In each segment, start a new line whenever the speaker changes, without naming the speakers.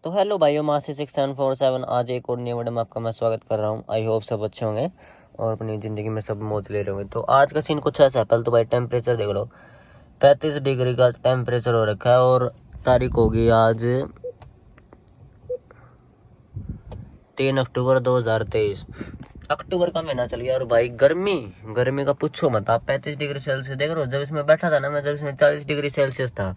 तो हेलो भाइयों, मासी 6747 आज एक और न्यू वीडियो में आपका मैं स्वागत कर रहा हूँ। आई होप सब अच्छे होंगे और अपनी ज़िंदगी में सब मौज ले रहे होंगे। तो आज का सीन कुछ ऐसा है। पहले तो भाई टेम्परेचर देख लो, 35 डिग्री का टेम्परेचर हो रखा है और तारीख होगी आज 3 अक्टूबर 2023। अक्टूबर का महीना चल गया और भाई गर्मी का पूछो मत आप। 35 डिग्री सेल्सियस देख रहे हो। जब इसमें बैठा था ना मैं, जब इसमें 40 डिग्री सेल्सियस था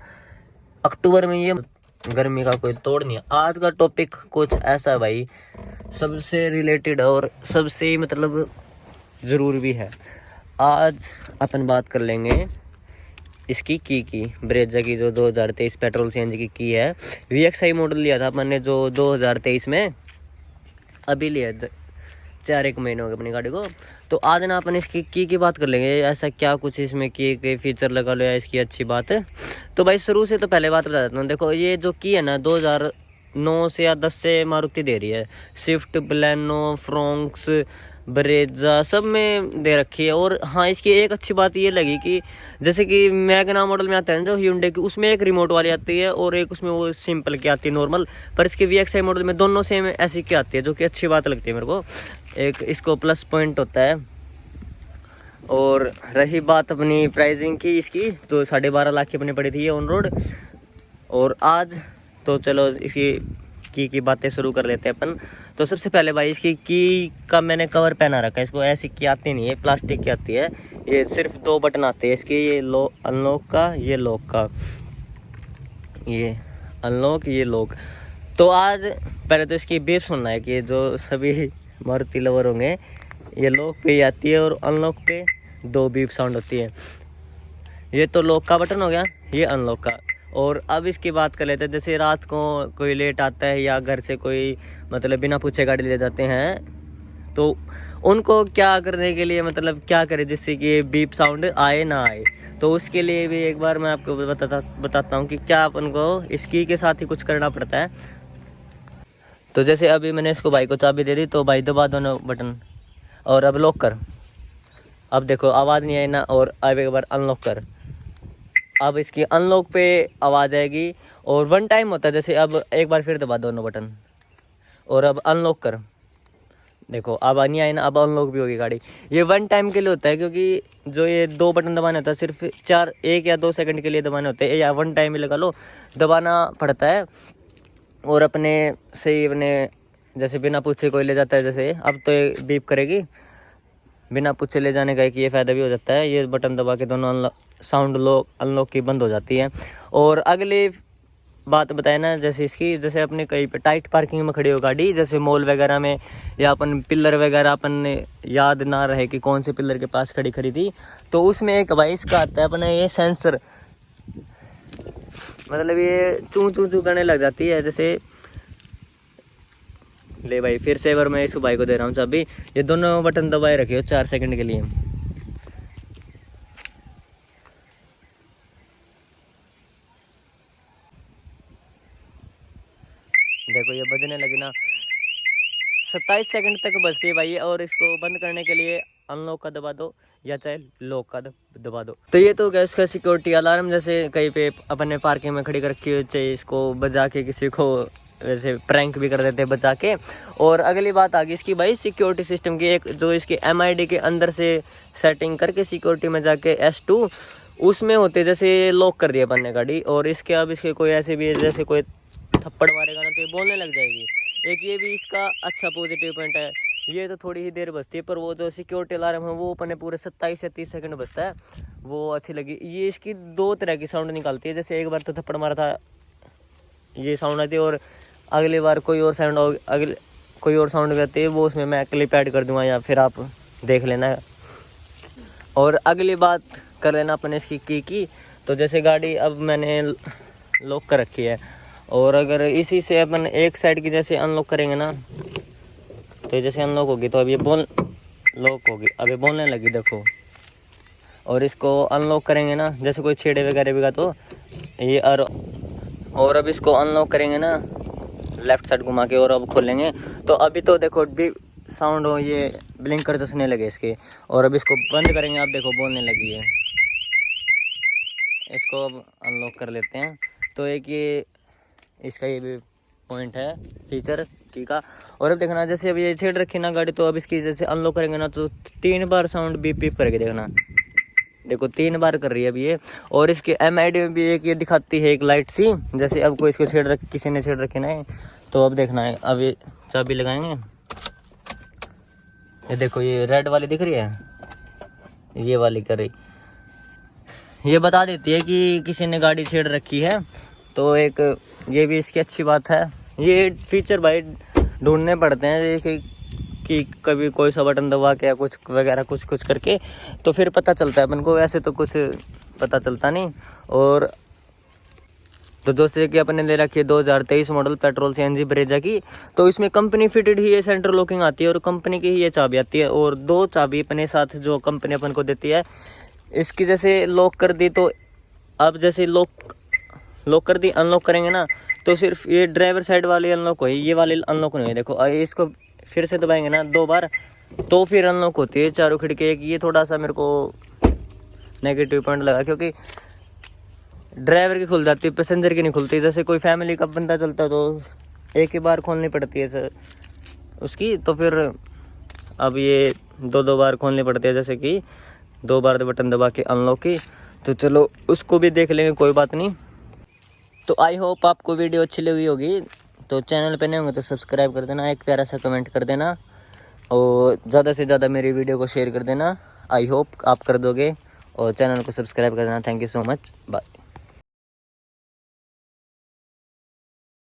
अक्टूबर में, ये गर्मी का कोई तोड़ नहीं है। आज का टॉपिक कुछ ऐसा है भाई, सबसे रिलेटेड और सबसे मतलब ज़रूरी भी है। आज अपन बात कर लेंगे इसकी की ब्रेजा की, जो 2023 पेट्रोल सीएनजी की है। VXI मॉडल लिया था अपन ने जो 2023 में, अभी लिया 4-1 महीने हो गए अपनी गाड़ी को। तो आज ना अपन इसकी की बात कर लेंगे, ऐसा क्या कुछ इसमें की के फीचर लगा लो या इसकी अच्छी बात है। तो भाई शुरू से तो पहले बात बता देता हूँ। देखो ये जो की है ना, 2009 से या 10 से मारुति दे रही है। स्विफ्ट, बलेनो, फ्रोंक्स, ब्रेजा सब में दे रखी है। और हाँ, इसकी एक अच्छी बात ये लगी कि जैसे कि मैगना मॉडल में आता है जो hyundai की, उसमें एक रिमोट वाली आती है और एक उसमें वो सिंपल की आती है नॉर्मल। पर इसके VXI मॉडल में दोनों सेम ऐसी की आती है, जो कि अच्छी बात लगती है मेरे को। एक इसको प्लस पॉइंट होता है। और रही बात अपनी प्राइसिंग की, इसकी तो 12.5 लाख की अपनी पड़ी थी ये ऑन रोड। और आज तो चलो इसकी की बातें शुरू कर लेते हैं अपन। तो सबसे पहले भाई इसकी की का मैंने कवर पहना रखा है। इसको ऐसी की आती नहीं है, प्लास्टिक की आती है। ये सिर्फ 2 बटन आते हैं इसके, ये अनलॉक का, ये लॉक का, ये अनलॉक, ये लॉक। तो आज पहले तो इसकी बीप सुनना है कि जो सभी मारुति लवर होंगे, ये लॉक पे ही आती है और अनलॉक पे 2 बीप साउंड होती है। ये तो लॉक का बटन हो गया, ये अनलॉक का। और अब इसकी बात कर लेते हैं। जैसे रात को कोई लेट आता है या घर से कोई मतलब बिना पूछे गाड़ी ले जाते हैं, तो उनको क्या करने के लिए मतलब क्या करें जिससे कि बीप साउंड आए ना आए। तो उसके लिए भी एक बार मैं आपको बताता हूँ कि क्या अपन को इसकी के साथ ही कुछ करना पड़ता है। तो जैसे अभी मैंने इसको भाई को चाबी दे दी, तो भाई दबा दोनों बटन और अब लॉक कर। अब देखो आवाज़ नहीं आई ना। और अब एक बार अनलॉक कर, अब इसकी अनलॉक पे आवाज़ आएगी। और 1 टाइम होता है। जैसे अब एक बार फिर दबा दोनों बटन और अब अनलॉक कर, देखो अब नहीं आई ना, अब अनलॉक भी होगी गाड़ी। ये 1 टाइम के लिए होता है, क्योंकि जो ये 2 बटन दबाने होता है सिर्फ 1 या 2 सेकंड के लिए दबाने होते हैं, या 1 टाइम ही लगा लो, दबाना पड़ता है। और अपने से अपने जैसे बिना पूछे कोई ले जाता है, जैसे अब तो ये बीप करेगी, बिना पूछे ले जाने का एक ये फ़ायदा भी हो जाता है। ये बटन दबा के दोनों साउंड अनलॉक की बंद हो जाती है। और अगली बात बताए ना, जैसे इसकी, जैसे अपने कहीं पे टाइट पार्किंग में खड़ी हो गाड़ी, जैसे मॉल वगैरह में, या अपन पिलर वगैरह अपन ने याद ना रहे कि कौन से पिलर के पास खड़ी थी, तो उसमें एक भाई इसका आता है अपने ये सेंसर, मतलब ये चू चू चू करने लग जाती है। जैसे ले भाई फिर से एक बार मैं इस भाई को दे रहा हूँ चाबी। ये दोनों बटन दबाए रखियो 4 सेकंड के लिए। देखो ये बजने लगी ना, 27 सेकंड तक बजती है भाई। और इसको बंद करने के लिए अनलॉक का दबा दो या चाहे लॉक का दबा दो। तो ये तो गैस का सिक्योरिटी अलार्म, जैसे कहीं पे अपन ने पार्किंग में खड़ी कर रखी हो, चाहे इसको बजा के किसी को वैसे प्रैंक भी कर देते हैं बचा के। और अगली बात आ गई इसकी भाई सिक्योरिटी सिस्टम की, एक जो इसकी MID के अंदर से सेटिंग करके सिक्योरिटी में जाके S2 उसमें होते, जैसे लॉक कर दिया अपन ने गाड़ी। और इसके अब इसके कोई ऐसे भी, जैसे कोई थप्पड़ मारेगा ना तो ये बोलने लग जाएगी। एक ये भी इसका अच्छा पॉजिटिव पॉइंट है। ये तो थोड़ी ही देर बजती है, पर वो जो सिक्योरिटी अलार्म है वो अपने पूरे 27 से 30 सेकंड बजता है, वो अच्छी लगी। ये इसकी 2 तरह की साउंड निकालती है। जैसे एक बार तो थप्पड़ मारा था, ये साउंड आती है। और अगली बार कोई और साउंड भी आती है, वो उसमें मैं क्लिप ऐड कर दूंगा या फिर आप देख लेना। और अगली बात कर लेना अपने इसकी की। तो जैसे गाड़ी अब मैंने लॉक कर रखी है, और अगर इसी से अपन एक साइड की जैसे अनलॉक करेंगे ना, तो जैसे अनलॉक होगी तो अब ये लॉक होगी, अब ये बोलने लगी देखो। और इसको अनलॉक करेंगे ना, जैसे कोई छेड़े वगैरह भी का तो ये और अब इसको अनलॉक करेंगे ना लेफ्ट साइड घुमा के, और अब खोलेंगे तो अभी तो देखो भी साउंड हो, ये ब्लिंकर जसने लगे इसके। और अब इसको बंद करेंगे, आप देखो बोलने लगी है। इसको अब अनलॉक कर लेते हैं। तो एक ये इसका ये भी पॉइंट है फीचर की का। और अब देखना जैसे अब ये छेड़ रखी ना गाड़ी, तो अब इसकी जैसे अनलॉक करेंगे ना तो 3 बार साउंड बीप बीप करके देखना, देखो 3 बार कर रही है अब ये। और इसके MID में भी एक ये दिखाती है एक लाइट सी, जैसे अब कोई इसको छेड़ रख किसी ने छेड़ रखे ना, तो अब देखना है। अब ये चाबी लगाएंगे, ये देखो ये रेड वाली दिख रही है, ये वाली कर रही, ये बता देती है कि किसी ने गाड़ी छेड़ रखी है। तो एक ये भी इसकी अच्छी बात है। ये फीचर भाई ढूंढने पड़ते हैं कि कभी कोई सा बटन दबा के या कुछ वगैरह कुछ करके, तो फिर पता चलता है अपन को, वैसे तो कुछ पता चलता नहीं। और तो जैसे कि अपने ले रखी है 2023 मॉडल पेट्रोल CNG ब्रेजा की, तो इसमें कंपनी फिटेड ही ये सेंटर लॉकिंग आती है और कंपनी की ही ये चाबी आती है, और 2 चाबी अपने साथ जो कंपनी अपन को देती है। इसकी जैसे लॉक कर दी, तो अब जैसे लॉक कर दी, अनलॉक करेंगे ना तो सिर्फ ये ड्राइवर साइड वाली अनलॉक हुई, ये वाली अनलॉक नहीं हुई। देखो इसको फिर से दबाएंगे ना 2 बार, तो फिर अनलॉक होती है चारों खिड़की। एक ये थोड़ा सा मेरे को नेगेटिव पॉइंट लगा, क्योंकि ड्राइवर की खुल जाती है, पैसेंजर की नहीं खुलती। जैसे कोई फैमिली का बंदा चलता है तो एक ही बार खोलनी पड़ती है सर उसकी, तो फिर अब ये 2 बार खोलनी पड़ती है, जैसे कि 2 बार बटन दबा के अनलॉक की। तो चलो उसको भी देख लेंगे, कोई बात नहीं। तो आई होप आपको वीडियो अच्छी लगी होगी। तो चैनल पे नहीं होंगे तो सब्सक्राइब कर देना, एक प्यारा सा कमेंट कर देना, और ज़्यादा से ज़्यादा मेरी वीडियो को शेयर कर देना। आई होप आप कर दोगे, और चैनल को सब्सक्राइब कर देना। Thank you so much, bye.